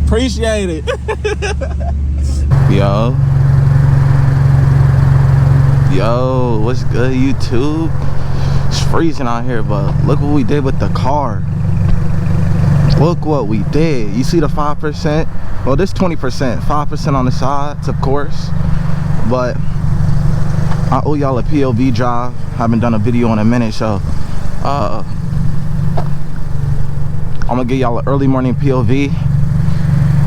Appreciate it. Yo, what's good, YouTube? It's freezing out here, but look what we did with the car. Look what we did. You see the 5%? Well, this 20%, 5% on the sides, of course. But I owe y'all a POV drive. Haven't done a video in a minute, so I'm gonna give y'all an early morning POV.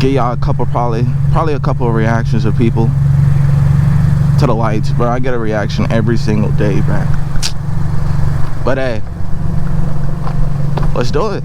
Give y'all a couple, probably a couple of reactions of people to the lights, bro. I get a reaction every single day, bro. But hey, let's do it.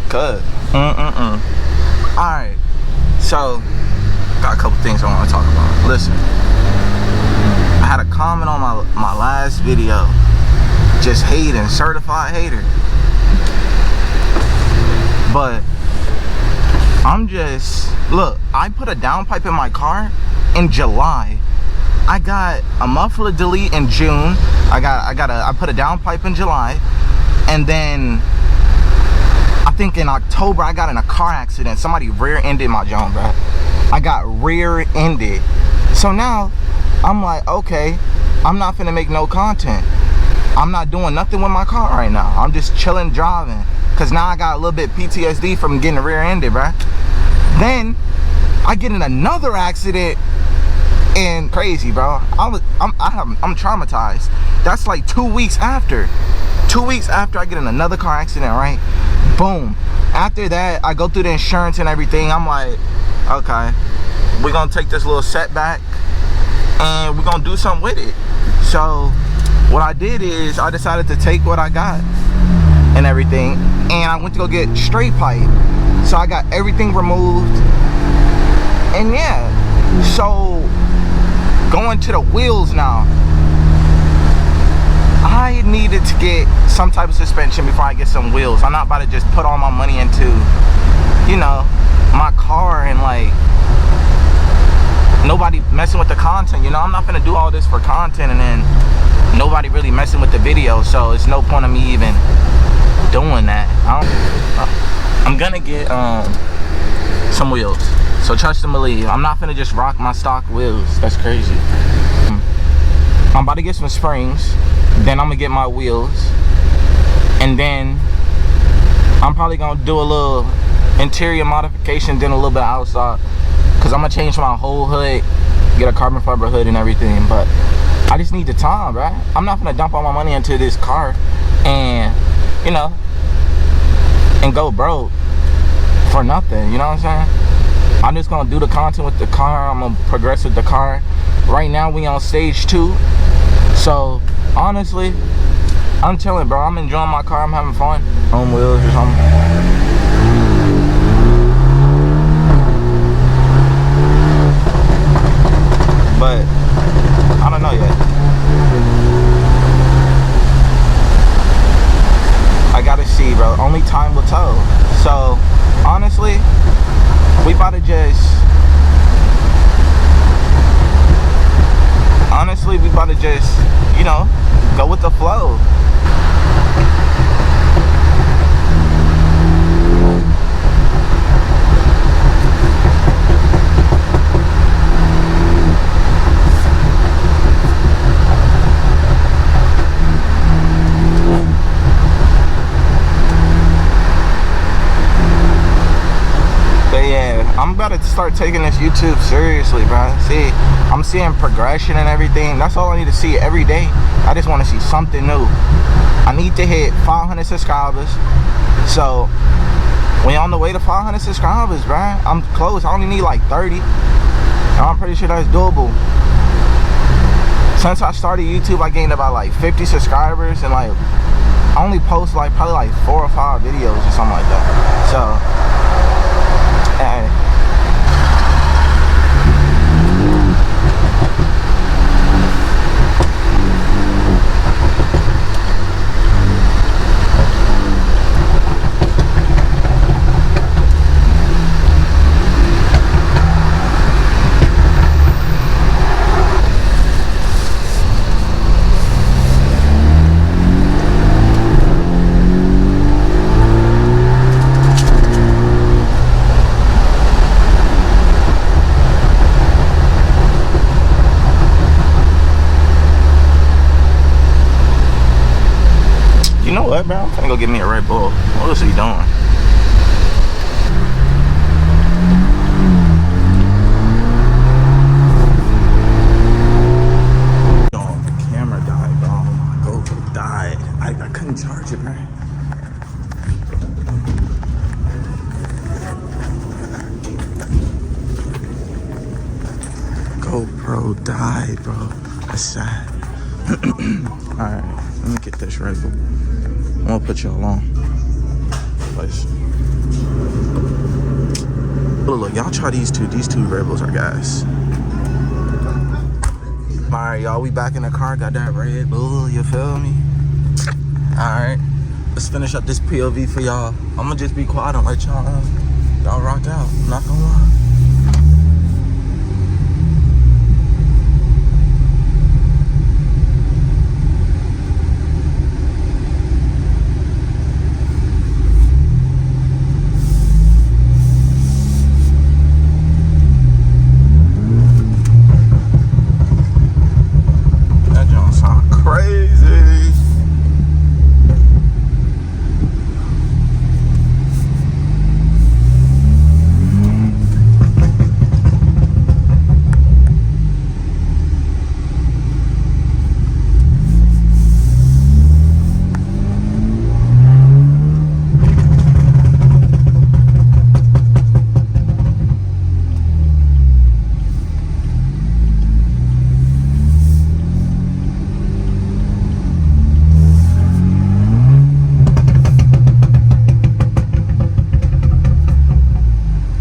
Good. Alright, so got a couple things I want to talk about. Listen, I had a comment on my last video, just hating, certified hater. But I'm just, look, I put a downpipe in my car in July. I got a muffler delete in June. I put a downpipe in July, and then I think in October I got in a car accident. Somebody rear-ended my John, bro. I got rear-ended. So now I'm like, okay, I'm not finna make no content. I'm not doing nothing with my car right now. I'm just chilling, driving, cause now I got a little bit PTSD from getting rear-ended, bro. Then I get in another accident, and crazy, bro. I'm traumatized. That's like 2 weeks after. 2 weeks after I get in another car accident, right? Boom. After that, I go through the insurance and everything. I'm like, okay, we're gonna take this little setback and we're gonna do something with it. So what I did is I decided to take what I got and everything, and I went to go get straight pipe. So I got everything removed, and yeah, so going to the wheels now. I needed to get some type of suspension before I get some wheels. I'm not about to just put all my money into, you know, my car and like nobody messing with the content. You know, I'm not gonna do all this for content and then nobody really messing with the video. So it's no point of me even doing that. I'm gonna get some wheels. So trust and believe. I'm not gonna just rock my stock wheels. That's crazy. I'm about to get some springs. Then I'm gonna get my wheels, and then I'm probably gonna do a little interior modification, then a little bit outside, because I'm gonna change my whole hood, get a carbon fiber hood and everything. But I just need the time, right? I'm not gonna dump all my money into this car and, you know, and go broke for nothing. You know what I'm saying? I'm just gonna do the content with the car. I'm gonna progress with the car. Right now we on stage 2, so honestly, I'm chilling, bro. I'm enjoying my car. I'm having fun. On wheels or something. But I don't know yet. I gotta see, bro. Only time will tell. So honestly, we about to just you know, go with the flow. to start taking this YouTube seriously, bro. See, I'm seeing progression and everything. That's all I need to see every day. I just want to see something new. I need to hit 500 subscribers. So we on the way to 500 subscribers, bro. I'm close. I only need like 30. And I'm pretty sure that's doable. Since I started YouTube, I gained about like 50 subscribers, and like I only post like probably like 4 or 5 videos or something like that. So you know what, bro? I'm gonna go get me a Red Bull. What else are you doing? Oh, the camera died, bro. My GoPro died. I couldn't charge it, man. GoPro died, bro. That's sad. Alright, let me get this Red Bull. I'm gonna put y'all on. Place. Look, y'all try these two. These 2 Red Bulls are gas. Alright, y'all, we back in the car. Got that Red Bull, you feel me? Alright, let's finish up this POV for y'all. I'm gonna just be quiet and let y'all rock out. I'm not gonna lie.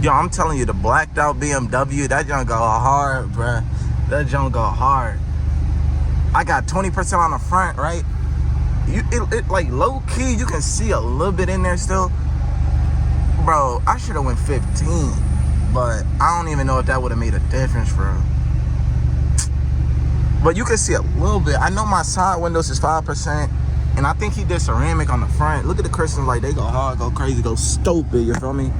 Yo, I'm telling you, the blacked out BMW, that junk go hard, bruh. That junk go hard. I got 20% on the front, right? It like low key, you can see a little bit in there still. Bro, I should have went 15, but I don't even know if that would have made a difference, bro. But you can see a little bit. I know my side windows is 5%, and I think he did ceramic on the front. Look at the Christians, like they go hard, go crazy, go stupid, you feel me?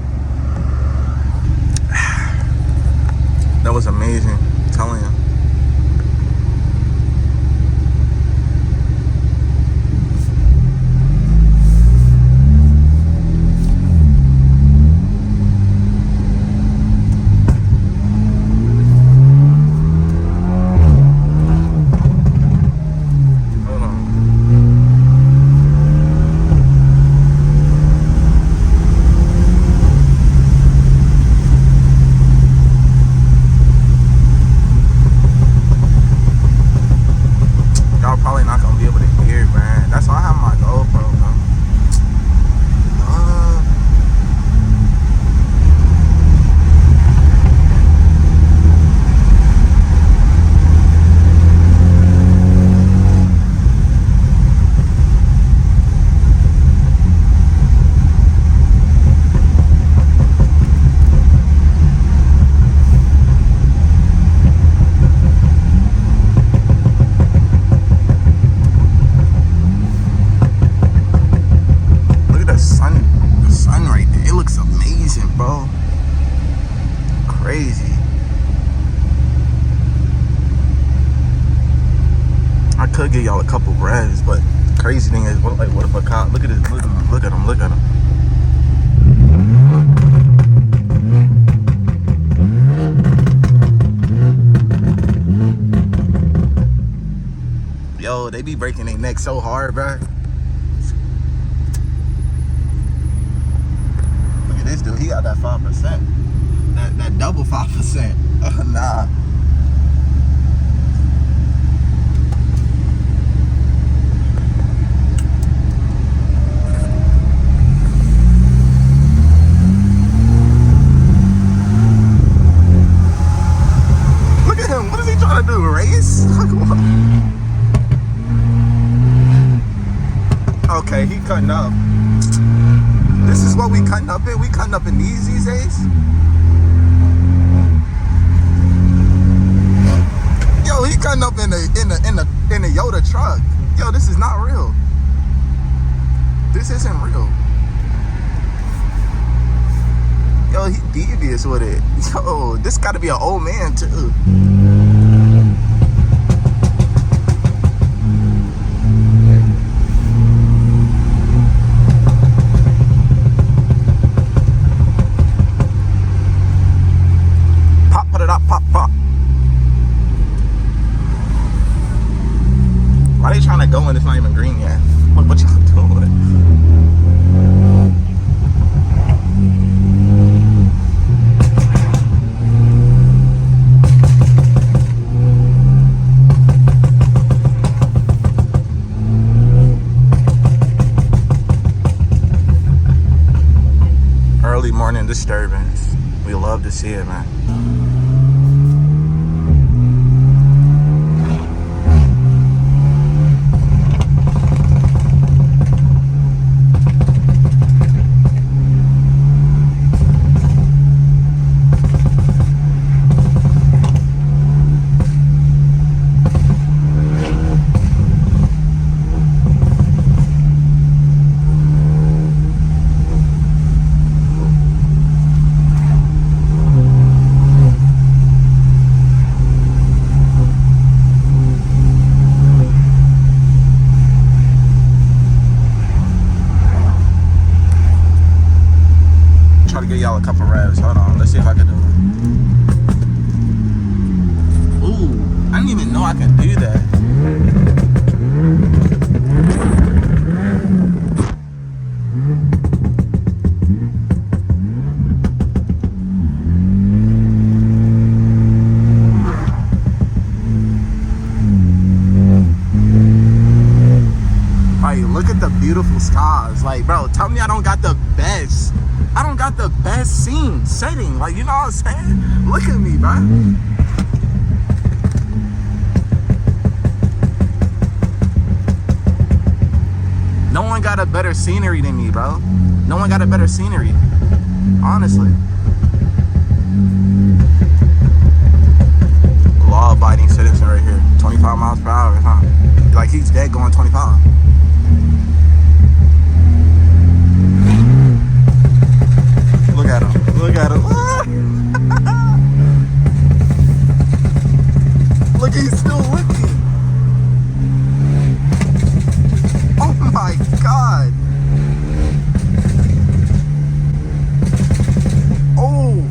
That was amazing, I'm telling you. Could give y'all a couple revs, but crazy thing is, what if a cop? Look at this, look at him. be breaking their neck so hard, bro. Look at this dude. He got that 5%. That double 5%. Nah. Look at him. What is he trying to do? Race? Okay, he cutting up. This is what we cutting up in. We cutting up in these days. Yo, he cutting up in a Yoda truck. Yo, this is not real. This isn't real. Yo, he devious with it. Yo, this got to be an old man too. Why are they trying to go when it's not even green yet? What y'all doing? Early morning disturbance. We love to see it, man. Give y'all a couple revs. Hold on, let's see if I can do it. Ooh, I didn't even know I can do that. Like, look at the beautiful skies. Like, bro, tell me I don't got the best. I don't got the best scene setting, like, you know what I'm saying? Look at me, bro. No one got a better scenery than me, bro. No one got a better scenery, honestly. Law-abiding citizen right here, 25 miles per hour, huh? Like, he's dead going 25. Look at him. Look at him. Look, he's still looking. Oh my God. Oh.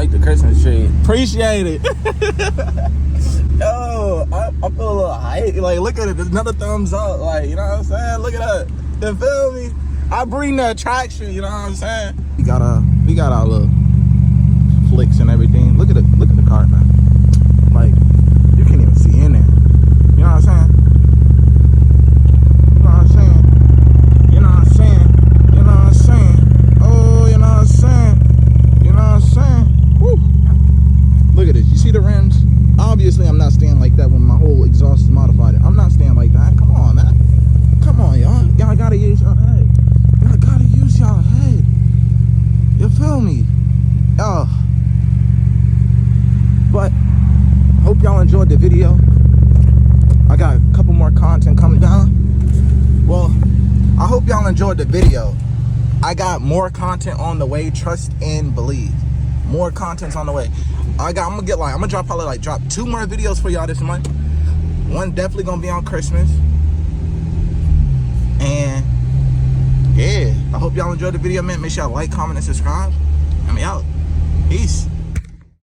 like the Christmas tree. Appreciate it. Yo, I feel a little hype. Like, look at it. There's another thumbs up. Like, you know what I'm saying? Look at that. You feel me? I bring the attraction, you know what I'm saying? We got our little flicks and everything. Look at the car, man. Like, you can't even see in there. You know what I'm saying? You know what I'm saying? You know what I'm saying? You know what I'm saying? Oh, you know what I'm saying? You know what I'm saying? Woo! Look at this. You see the rims? Obviously, I'm not staying like that when my whole exhaust is modified. I'm not staying like that. Come on, man. Come on, y'all. Y'all gotta use your head. Y'all gotta use y'all head. You feel me? Oh. But hope y'all enjoyed the video. I got a couple more content coming down. Well, I hope y'all enjoyed the video. I got more content on the way. Trust and believe. More content's on the way. I'm gonna drop probably drop 2 more videos for y'all this month. One definitely gonna be on Christmas. And yeah, I hope y'all enjoyed the video, man. Make sure y'all like, comment, and subscribe. I'm out. Peace.